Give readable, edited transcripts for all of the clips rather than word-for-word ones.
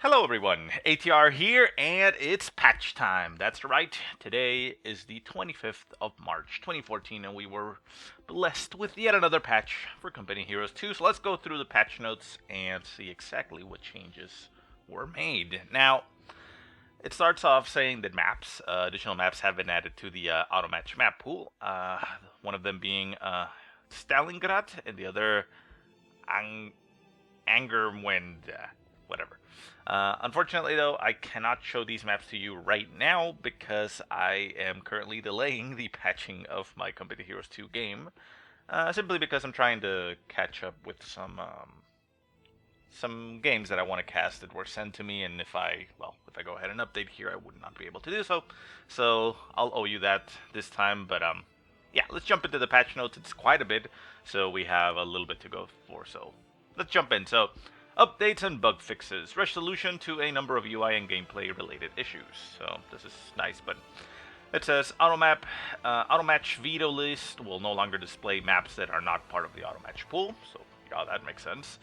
Hello everyone, ATR here, and it's patch time. That's right, today is the 25th of March 2014, and we were blessed with yet another patch for Company Heroes 2. So let's go through the patch notes and see exactly what changes were made. Now, it starts off saying that additional maps have been added to the auto match map pool. One of them being Stalingrad, and the other Ang- Angerwind, whatever. Unfortunately, though, I cannot show these maps to you right now because I am currently delaying the patching of my Company Heroes 2 game, simply because I'm trying to catch up with some games that I want to cast that were sent to me, and if I go ahead and update here, I would not be able to do so. So I'll owe you that this time, but yeah, let's jump into the patch notes. It's quite a bit, so we have a little bit to go for. So let's jump in. So updates and bug fixes, resolution to a number of UI and gameplay related issues. So this is nice, but it says auto match veto list will no longer display maps that are not part of the auto match pool. So yeah, that makes sense.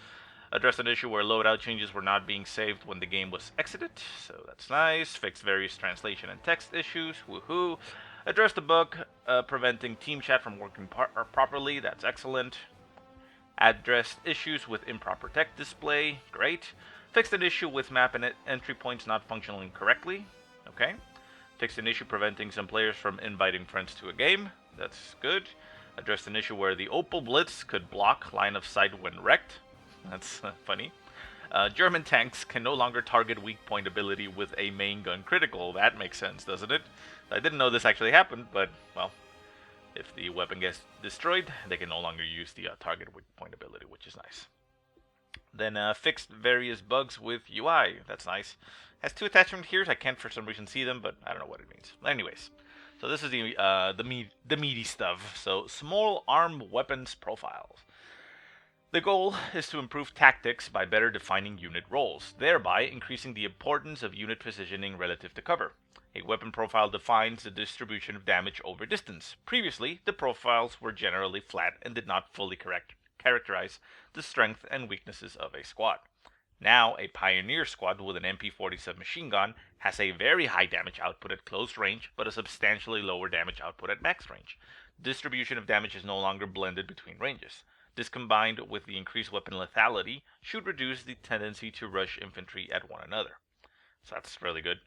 Addressed an issue where loadout changes were not being saved when the game was exited, so that's nice. Fixed various translation and text issues, woohoo. Addressed a bug preventing team chat from working properly, that's excellent. Addressed issues with improper text display, great. Fixed an issue with map and entry points not functioning correctly, okay. Fixed an issue preventing some players from inviting friends to a game, that's good. Addressed an issue where the Opal Blitz could block line of sight when wrecked, that's funny. German tanks can no longer target weak point ability with a main gun critical. That makes sense, doesn't it? I didn't know this actually happened, but, well, if the weapon gets destroyed, they can no longer use the target weak point ability, which is nice. Then fixed various bugs with UI. That's nice. Has two attachment here. I can't for some reason see them, but I don't know what it means. Anyways, so this is the meaty stuff. So small arm weapons profiles. The goal is to improve tactics by better defining unit roles, thereby increasing the importance of unit positioning relative to cover. A weapon profile defines the distribution of damage over distance. Previously, the profiles were generally flat and did not fully characterize the strength and weaknesses of a squad. Now, a Pioneer squad with an MP40 submachine gun has a very high damage output at close range, but a substantially lower damage output at max range. Distribution of damage is no longer blended between ranges. This, combined with the increased weapon lethality, should reduce the tendency to rush infantry at one another. So that's really good.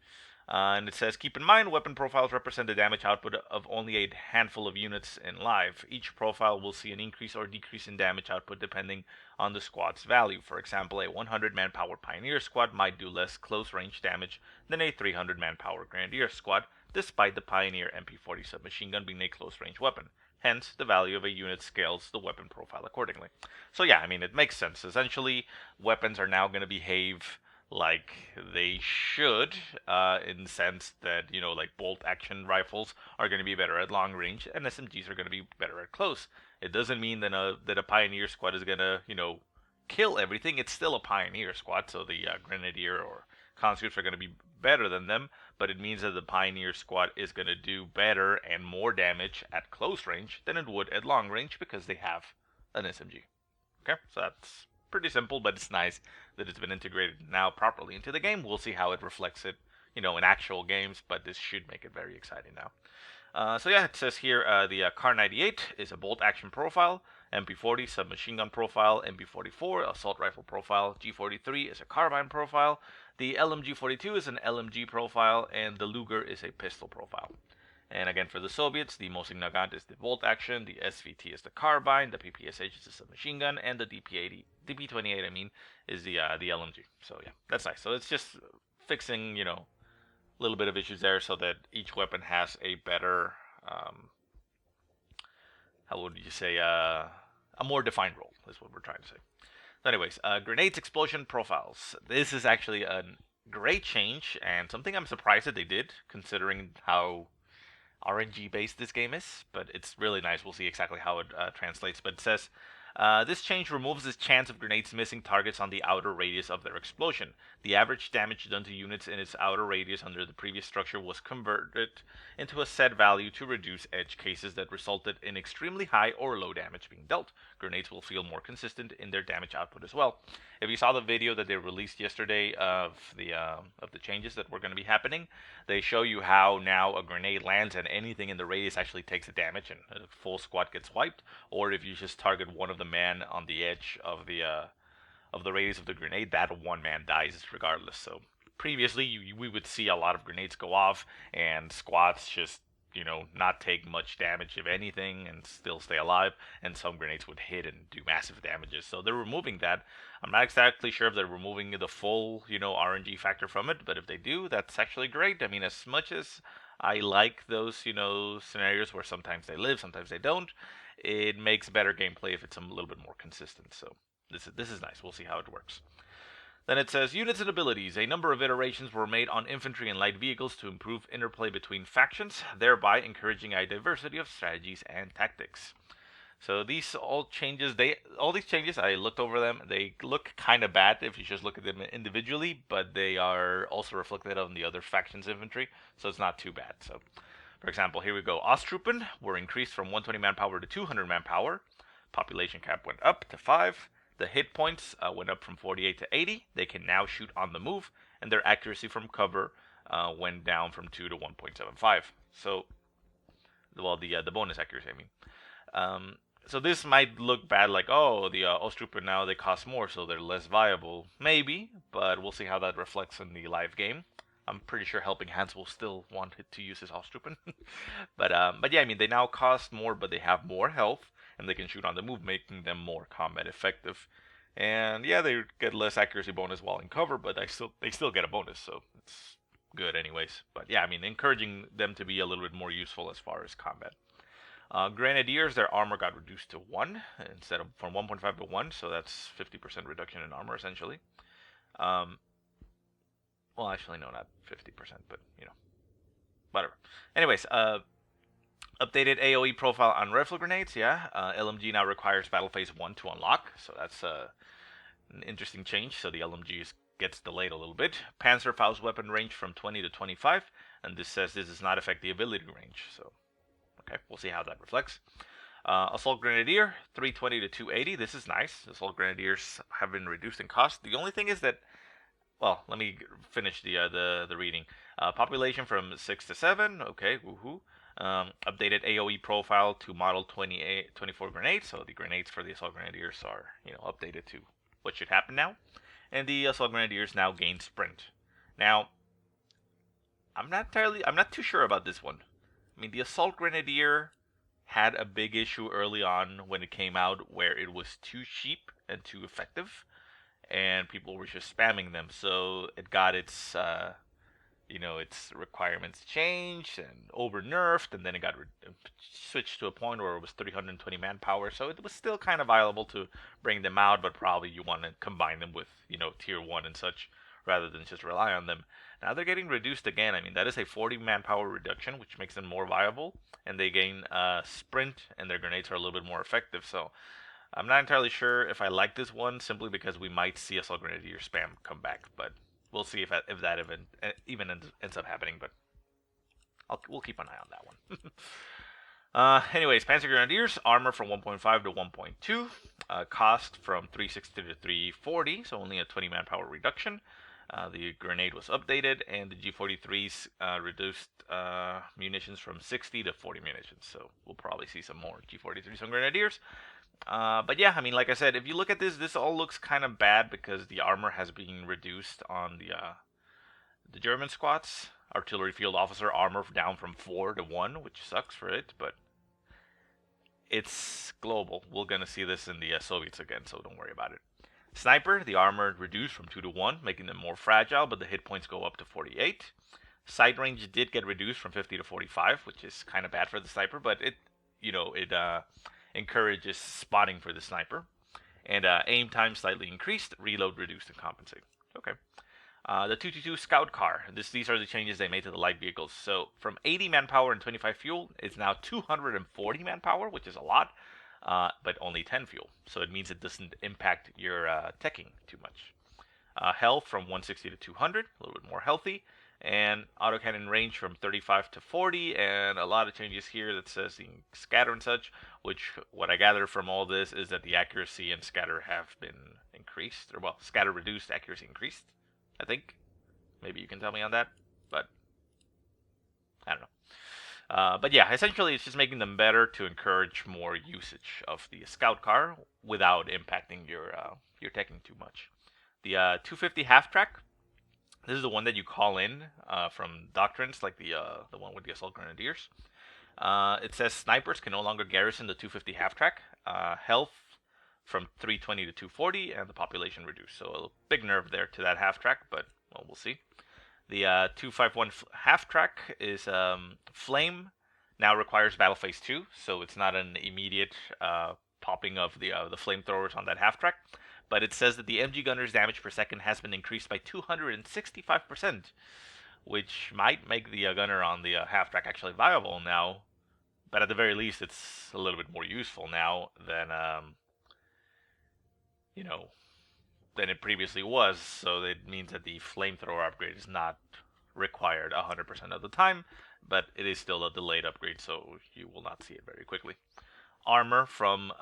And it says, keep in mind, weapon profiles represent the damage output of only a handful of units in live. Each profile will see an increase or decrease in damage output depending on the squad's value. For example, a 100 manpower Pioneer squad might do less close range damage than a 300 manpower Grenadier squad, despite the Pioneer MP40 submachine gun being a close range weapon. Hence, the value of a unit scales the weapon profile accordingly. So yeah, I mean, it makes sense. Essentially, weapons are now going to behave like they should, in the sense that, like bolt action rifles are going to be better at long range, and SMGs are going to be better at close. It doesn't mean that a Pioneer squad is going to, kill everything. It's still a Pioneer squad, so the Grenadier or conscripts are going to be better than them, but it means that the Pioneer squad is going to do better and more damage at close range than it would at long range because they have an SMG. Okay, so that's pretty simple, but it's nice that it's been integrated now properly into the game. We'll see how it reflects it, in actual games, but this should make it very exciting now. So yeah, it says here the Kar 98 is a bolt action profile, MP40 submachine gun profile, MP44 assault rifle profile, G43 is a carbine profile, the LMG42 is an LMG profile, and the Luger is a pistol profile. And again, for the Soviets, the Mosin Nagant is the bolt action, the SVT is the carbine, the PPSH is the submachine gun, and the DP28, is the LMG. So yeah, that's nice. So it's just fixing, little bit of issues there so that each weapon has a better, how would you say, a more defined role is what we're trying to say. So anyways, grenades explosion profiles. This is actually a great change and something I'm surprised that they did, considering how RNG based this game is, but it's really nice. We'll see exactly how it translates. But it says This change removes the chance of grenades missing targets on the outer radius of their explosion. The average damage done to units in its outer radius under the previous structure was converted into a set value to reduce edge cases that resulted in extremely high or low damage being dealt. Grenades will feel more consistent in their damage output as well. If you saw the video that they released yesterday of the changes that were going to be happening, they show you how now a grenade lands and anything in the radius actually takes a damage and a full squad gets wiped. Or if you just target one of the men on the edge of the radius of the grenade, that one man dies regardless. So previously, we would see a lot of grenades go off and squads just not take much damage if anything and still stay alive, and some grenades would hit and do massive damages. So they're removing that. I'm not exactly sure if they're removing the full RNG factor from it, but if they do, that's actually great. I mean, as much as I like those scenarios where sometimes they live, sometimes they don't, it makes better gameplay if it's a little bit more consistent. So this is nice. We'll see how it works. Then it says, units and abilities. A number of iterations were made on infantry and light vehicles to improve interplay between factions, thereby encouraging a diversity of strategies and tactics. So these changes, I looked over them. They look kind of bad if you just look at them individually, but they are also reflected on the other factions' infantry, so it's not too bad. So, for example, here we go. Osttruppen were increased from 120 manpower to 200 manpower. Population cap went up to 5. The hit points went up from 48 to 80. They can now shoot on the move, and their accuracy from cover went down from 2 to 1.75. So, well, the bonus accuracy, I mean. So this might look bad, like, oh, the Osttruppen now, they cost more, so they're less viable. Maybe, but we'll see how that reflects in the live game. I'm pretty sure Helping Hands will still want to use his Osttruppen. but yeah, I mean, they now cost more, but they have more health, and they can shoot on the move, making them more combat effective. And yeah, they get less accuracy bonus while in cover, but they still get a bonus, so it's good anyways. But yeah, I mean, encouraging them to be a little bit more useful as far as combat. Grenadiers, their armor got reduced to 1 instead of from 1.5 to 1, so that's 50% reduction in armor essentially. Well, actually, no, not 50%, but whatever. Anyways, updated AoE profile on rifle grenades, yeah. LMG now requires Battle Phase 1 to unlock, so that's an interesting change. So the LMG gets delayed a little bit. Panzerfaust weapon range from 20 to 25, and this says this does not affect the ability range. So, okay, we'll see how that reflects. Assault Grenadier, 320 to 280. This is nice. Assault Grenadiers have been reduced in cost. The only thing is that, well, let me finish the reading. Population from 6 to 7. Okay, woohoo. Updated AoE profile to model 24 grenades. So the grenades for the Assault Grenadiers are, updated to what should happen now. And the Assault Grenadiers now gain sprint. Now, I'm not too sure about this one. I mean, the Assault Grenadier had a big issue early on when it came out where it was too cheap and too effective, and people were just spamming them. So it got its requirements changed and over nerfed, and then it got switched to a point where it was 320 manpower. So it was still kind of viable to bring them out, but probably you want to combine them with tier 1 and such rather than just rely on them. Now they're getting reduced again. I mean, that is a 40 manpower reduction, which makes them more viable, and they gain sprint, and their grenades are a little bit more effective. So I'm not entirely sure if I like this one, simply because we might see Assault Grenadier spam come back, but we'll see if that even ends up happening. But we'll keep an eye on that one. Anyways, Panzer Grenadiers, armor from 1.5 to 1.2, cost from 360 to 340, so only a 20 manpower reduction. The grenade was updated, and the G43s reduced munitions from 60 to 40 munitions. So we'll probably see some more G43s on Grenadiers. But yeah, I mean, like I said, if you look at this all looks kind of bad because the armor has been reduced on the German squads. Artillery Field Officer armor down from 4 to 1, which sucks for it, but it's global. We're gonna see this in the Soviets again, so don't worry about it. Sniper, the armor reduced from 2 to 1, making them more fragile, but the hit points go up to 48. Sight range did get reduced from 50 to 45, which is kind of bad for the sniper, but it encourages spotting for the sniper. And aim time slightly increased, reload reduced and compensate. Okay. The 222 Scout Car. These are the changes they made to the light vehicles. So from 80 manpower and 25 fuel, it's now 240 manpower, which is a lot. but only 10 fuel. So it means it doesn't impact your teching too much. Health from 160 to 200, a little bit more healthy. And autocannon range from 35 to 40, and a lot of changes here that says you can scatter and such, which what I gather from all this is that the accuracy and scatter have been increased, or well, scatter reduced, accuracy increased, I think. Maybe you can tell me on that, but I don't know. But yeah, essentially it's just making them better to encourage more usage of the scout car without impacting your teching too much. The 250 half track, this is the one that you call in from doctrines, like the one with the assault grenadiers. It says snipers can no longer garrison the 250 half track. Health from 320 to 240, and the population reduced. So a big nerf there to that half track, but well, we'll see. The 251 half track is flame. Now requires battle phase 2, so it's not an immediate popping of the flamethrowers on that half track. But it says that the MG gunner's damage per second has been increased by 265%, which might make the gunner on the half track actually viable now. But at the very least, it's a little bit more useful now than than it previously was. So it means that the flamethrower upgrade is not required 100% of the time, but it is still a delayed upgrade, so you will not see it very quickly. Armor from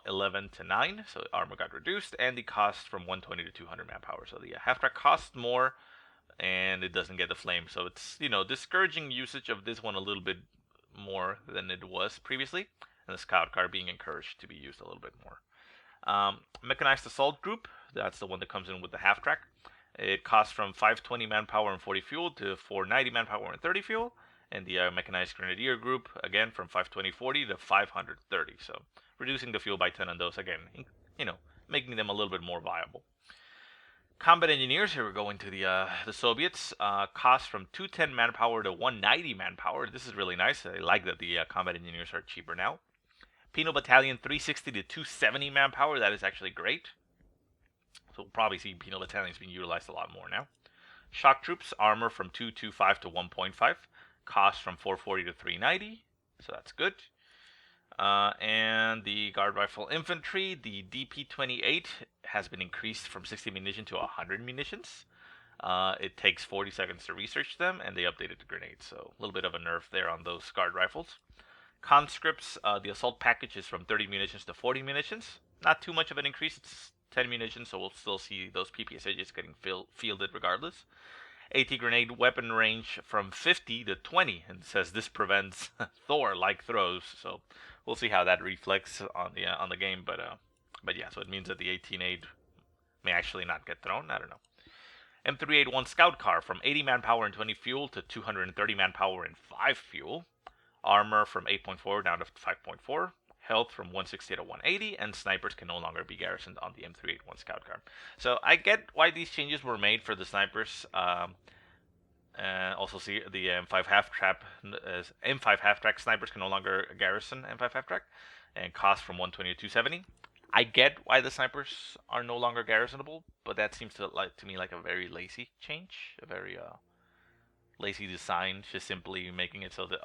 11 to 9, so armor got reduced, and the cost from 120 to 200 manpower. So the half track costs more, and it doesn't get the flame. So it's discouraging usage of this one a little bit more than it was previously, and the scout car being encouraged to be used a little bit more. Mechanized assault group, that's the one that comes in with the half track. It costs from 520 manpower and 40 fuel to 490 manpower and 30 fuel. And the mechanized grenadier group, again, from 520-40 to 530. So reducing the fuel by 10 on those, again, making them a little bit more viable. Combat engineers, here we're going to the Soviets. Cost from 210 manpower to 190 manpower. This is really nice. I like that the combat engineers are cheaper now. Penal Battalion 360 to 270 manpower. That is actually great. So we'll probably see penal battalions being utilized a lot more now. Shock troops, armor from 225 to 1.5. Cost from 440 to 390, so that's good. And the guard rifle infantry, the DP-28 has been increased from 60 munitions to 100 munitions. It takes 40 seconds to research them, and they updated the grenades, so a little bit of a nerf there on those guard rifles. Conscripts, the assault package is from 30 munitions to 40 munitions. Not too much of an increase, it's 10 munitions, so we'll still see those PPSHs getting fielded regardless. AT grenade weapon range from 50 to 20, and it says this prevents Thor-like throws. So we'll see how that reflects on the game. But yeah, so it means that the 18-8 may actually not get thrown. I don't know. M381 scout car from 80 manpower and 20 fuel to 230 manpower and 5 fuel. Armor from 8.4 down to 5.4. Health from 160 to 180, and snipers can no longer be garrisoned on the M381 scout car. So I get why these changes were made for the snipers. Also see the M5 half track snipers can no longer garrison M5 half track, and cost from 120 to 270. I get why the snipers are no longer garrisonable, but that seems to me like a very lazy change, a very lazy design, just simply making it so that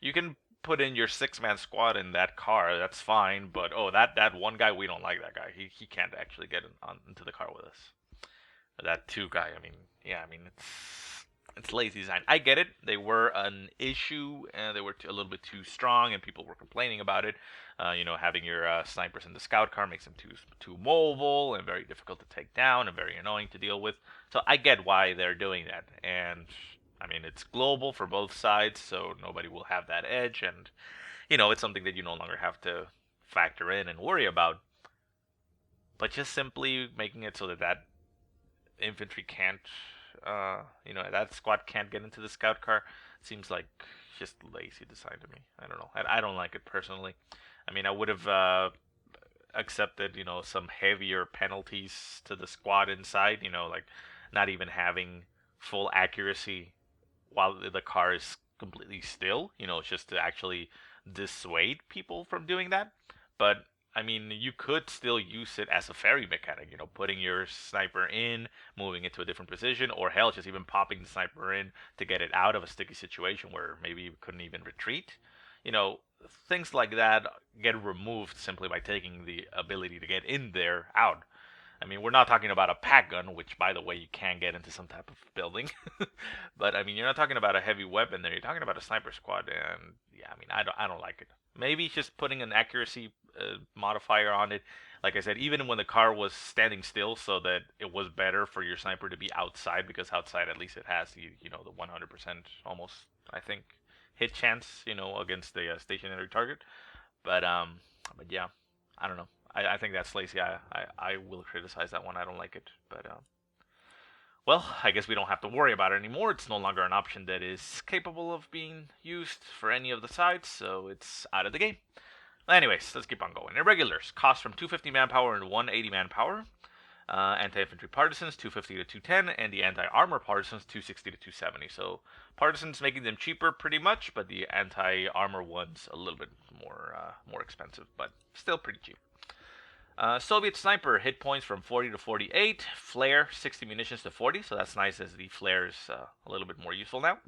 you can put in your 6-man squad in that car, that's fine, but that one guy, we don't like that guy. He can't actually get into the car with us. That 2 guy, it's lazy design. I get it. They were an issue, and they were a little bit too strong, and people were complaining about it. Having your snipers in the scout car makes them too mobile and very difficult to take down and very annoying to deal with. So I get why they're doing that, and it's global for both sides, so nobody will have that edge, and, it's something that you no longer have to factor in and worry about. But just simply making it so that infantry can't, that squad can't get into the scout car seems like just lazy design to me. I don't know. I don't like it personally. I would have accepted, some heavier penalties to the squad inside, like not even having full accuracy while the car is completely still, just to actually dissuade people from doing that. But you could still use it as a ferry mechanic, putting your sniper in, moving it to a different position, or hell, just even popping the sniper in to get it out of a sticky situation where maybe you couldn't even retreat. you know, things like that get removed simply by taking the ability to get in there out. I mean, we're not talking about a pack gun, which, by the way, you can get into some type of building. But I mean, you're not talking about a heavy weapon there. You're talking about a sniper squad, and yeah, I mean, I don't like it. Maybe just putting an accuracy modifier on it. Like I said, even when the car was standing still, so that it was better for your sniper to be outside, because outside at least it has the 100% almost, I think, hit chance, against the stationary target. But yeah, I don't know. I think that's lazy. I will criticize that one. I don't like it. But well, I guess we don't have to worry about it anymore. It's no longer an option that is capable of being used for any of the sides, so it's out of the game. Anyways, let's keep on going. Irregulars cost from 250 manpower and 180 manpower. Anti-infantry partisans 250 to 210, and the anti-armor partisans 260 to 270. So partisans making them cheaper pretty much, but the anti-armor ones a little bit more expensive, but still pretty cheap. Soviet sniper hit points from 40 to 48. Flare 60 munitions to 40, so that's nice as the flare is a little bit more useful now.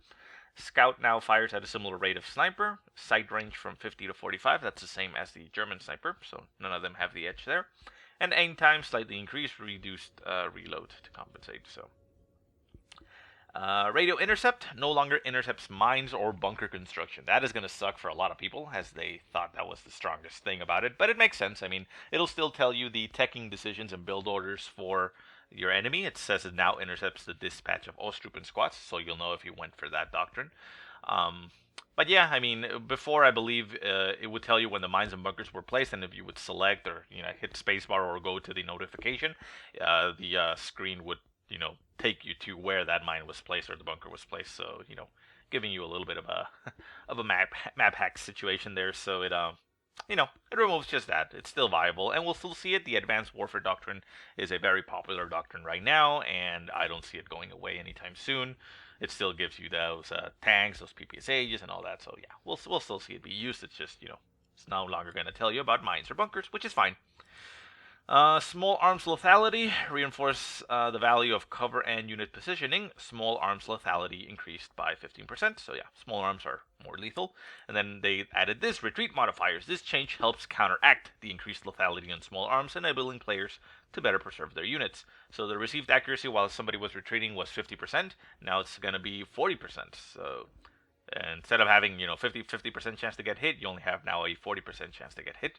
Scout now fires at a similar rate of sniper. Sight range from 50 to 45, that's the same as the German sniper, so none of them have the edge there. And aim time slightly increased, reduced reload to compensate. So, radio intercept no longer intercepts mines or bunker construction. That is going to suck for a lot of people, as they thought that was the strongest thing about it. But it makes sense. I mean, it'll still tell you the teching decisions and build orders for your enemy. It says it now intercepts the dispatch of Ostrup squads, so you'll know if you went for that doctrine. But yeah, I mean, before I believe it would tell you when the mines and bunkers were placed, and if you would select or hit spacebar or go to the notification, the screen would take you to where that mine was placed or the bunker was placed. So giving you a little bit of a of a map hack situation there. So it it removes just that. It's still viable, and we'll still see it. The Advanced Warfare Doctrine is a very popular doctrine right now, and I don't see it going away anytime soon. It still gives you those tanks, those PPSHs, and all that. So yeah, we'll still see it be used. It's just it's no longer going to tell you about mines or bunkers, which is fine. Small arms lethality reinforce the value of cover and unit positioning. Small arms lethality increased by 15%. So yeah, small arms are more lethal. And then they added this retreat modifiers. This change helps counteract the increased lethality on small arms, enabling players to better preserve their units. So the received accuracy while somebody was retreating was 50%. Now it's going to be 40%. So instead of having 50% chance to get hit, you only have now a 40% chance to get hit.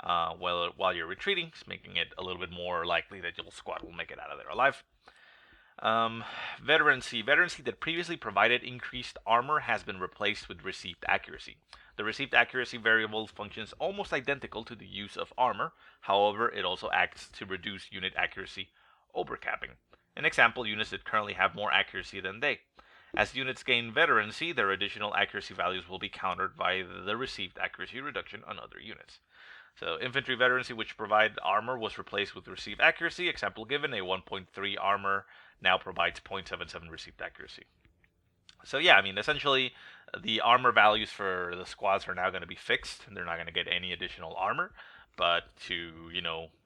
While you're retreating, making it a little bit more likely that your squad will make it out of there alive. Veterancy that previously provided increased armor has been replaced with received accuracy. The received accuracy variable functions almost identical to the use of armor. However, it also acts to reduce unit accuracy overcapping. An example, units that currently have more accuracy than they. As units gain veterancy, their additional accuracy values will be countered by the received accuracy reduction on other units. So infantry veterancy, which provided armor, was replaced with received accuracy. Example given, a 1.3 armor now provides 0.77 received accuracy. So yeah, I mean, essentially, the armor values for the squads are now going to be fixed. They're not going to get any additional armor. But to,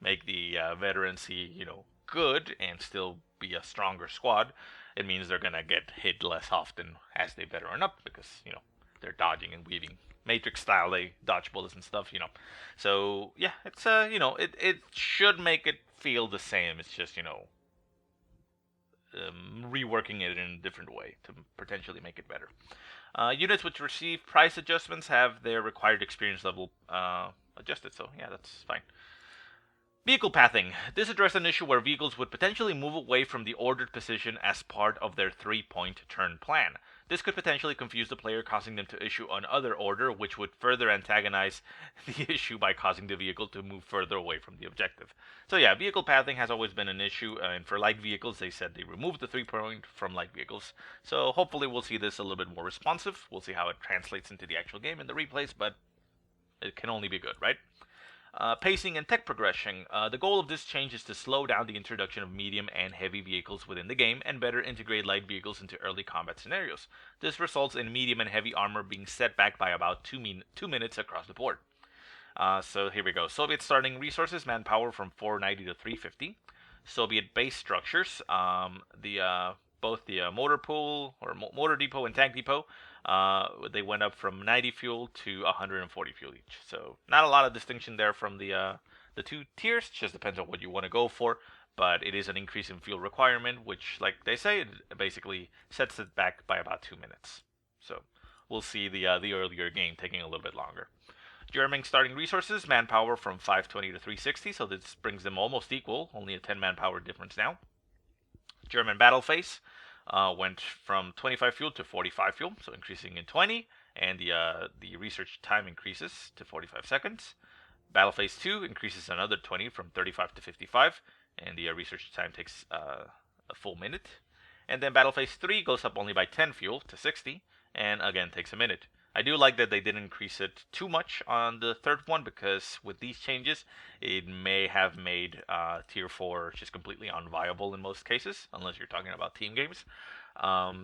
make the veterancy, good and still be a stronger squad, it means they're going to get hit less often as they veteran up because, they're dodging and weaving Matrix style, they dodge bullets and stuff, So yeah, it's it should make it feel the same. It's just reworking it in a different way to potentially make it better. Units which receive price adjustments have their required experience level adjusted. So yeah, that's fine. Vehicle pathing. This addressed an issue where vehicles would potentially move away from the ordered position as part of their 3-point turn plan. This could potentially confuse the player, causing them to issue another order, which would further antagonize the issue by causing the vehicle to move further away from the objective. So yeah, vehicle pathing has always been an issue, and for light vehicles, they said they removed the 3-point from light vehicles. So hopefully we'll see this a little bit more responsive. We'll see how it translates into the actual game and the replays, but it can only be good, right? Pacing and tech progression. The goal of this change is to slow down the introduction of medium and heavy vehicles within the game and better integrate light vehicles into early combat scenarios. This results in medium and heavy armor being set back by about 2 minutes across the board. So here we go. Soviet starting resources, manpower from 490 to 350. Soviet base structures. Both the motor pool or motor depot and tank depot They went up from 90 fuel to 140 fuel each. So not a lot of distinction there from the two tiers. Just depends on what you want to go for. But it is an increase in fuel requirement, which, like they say, it basically sets it back by about 2 minutes. So we'll see the earlier game taking a little bit longer. German starting resources, manpower from 520 to 360, so this brings them almost equal, only a 10 manpower difference now. German battle phase went from 25 fuel to 45 fuel, so increasing in 20, and the research time increases to 45 seconds. Battle phase 2 increases another 20 from 35 to 55, and the research time takes a full minute. And then battle phase 3 goes up only by 10 fuel to 60, and again takes a minute. I do like that they didn't increase it too much on the third one, because with these changes, it may have made Tier 4 just completely unviable in most cases, unless you're talking about team games.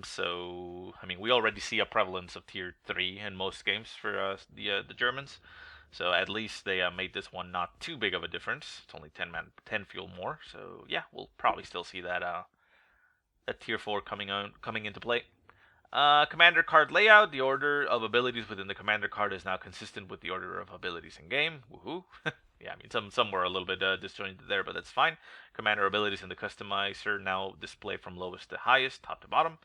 So, I mean, we already see a prevalence of Tier 3 in most games for the Germans. So at least they made this one not too big of a difference. It's only 10 fuel more. So yeah, we'll probably still see that Tier 4 coming into play. Commander card layout. The order of abilities within the commander card is now consistent with the order of abilities in game. Woohoo! Yeah, I mean some were a little bit disjointed there, but that's fine. Commander abilities in the customizer now display from lowest to highest, top to bottom.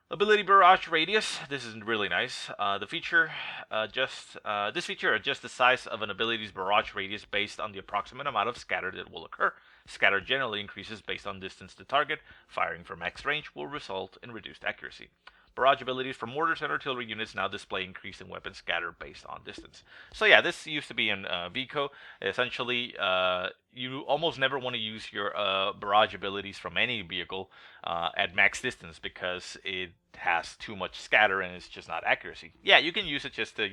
Ability barrage radius. This is really nice. This feature adjusts the size of an ability's barrage radius based on the approximate amount of scatter that will occur. Scatter generally increases based on distance to target. Firing from max range will result in reduced accuracy. Barrage abilities for mortars and artillery units now display increase in weapon scatter based on distance. So yeah, this used to be in VCO. Essentially, you almost never want to use your barrage abilities from any vehicle at max distance, because it has too much scatter and it's just not accuracy. Yeah, you can use it just to,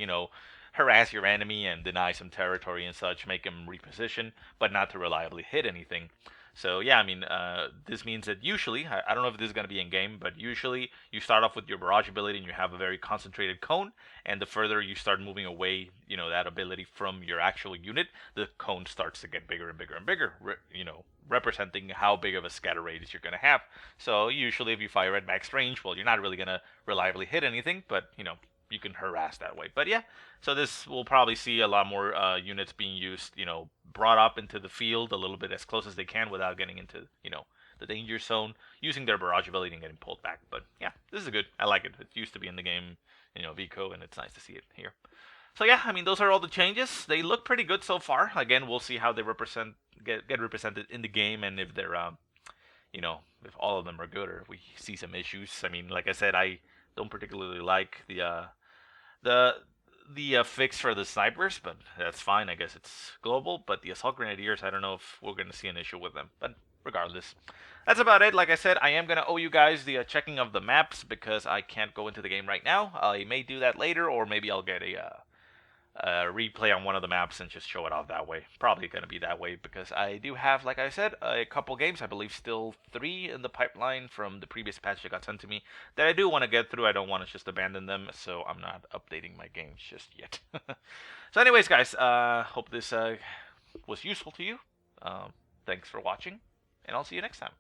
harass your enemy and deny some territory and such, make them reposition, but not to reliably hit anything. So yeah, I mean, this means that usually, I don't know if this is going to be in game, but usually you start off with your barrage ability and you have a very concentrated cone, and the further you start moving away, that ability from your actual unit, the cone starts to get bigger and bigger and bigger, representing how big of a scatter radius you're going to have. So usually if you fire at max range, well, you're not really going to reliably hit anything, but, you can harass that way. But yeah, so this will probably see a lot more units being used, brought up into the field a little bit as close as they can without getting into, the danger zone, using their barrage ability and getting pulled back. But yeah, this is good. I like it. It used to be in the game, VCO, and it's nice to see it here. So yeah, I mean, those are all the changes. They look pretty good so far. Again, we'll see how they get represented in the game, and if they're, if all of them are good, or if we see some issues. I mean, like I said, I don't particularly like the fix for the snipers, but that's fine. I guess it's global. But the assault grenadiers, I don't know if we're going to see an issue with them. But regardless, that's about it. Like I said, I am going to owe you guys the checking of the maps, because I can't go into the game right now. I may do that later, or maybe I'll get a replay on one of the maps and just show it off that way. Probably going to be that way, because I do have, like I said, a couple games, I believe still 3 in the pipeline from the previous patch that got sent to me, that I do want to get through. I don't want to just abandon them, so I'm not updating my games just yet. So anyways, guys, hope this was useful to you. Thanks for watching, and I'll see you next time.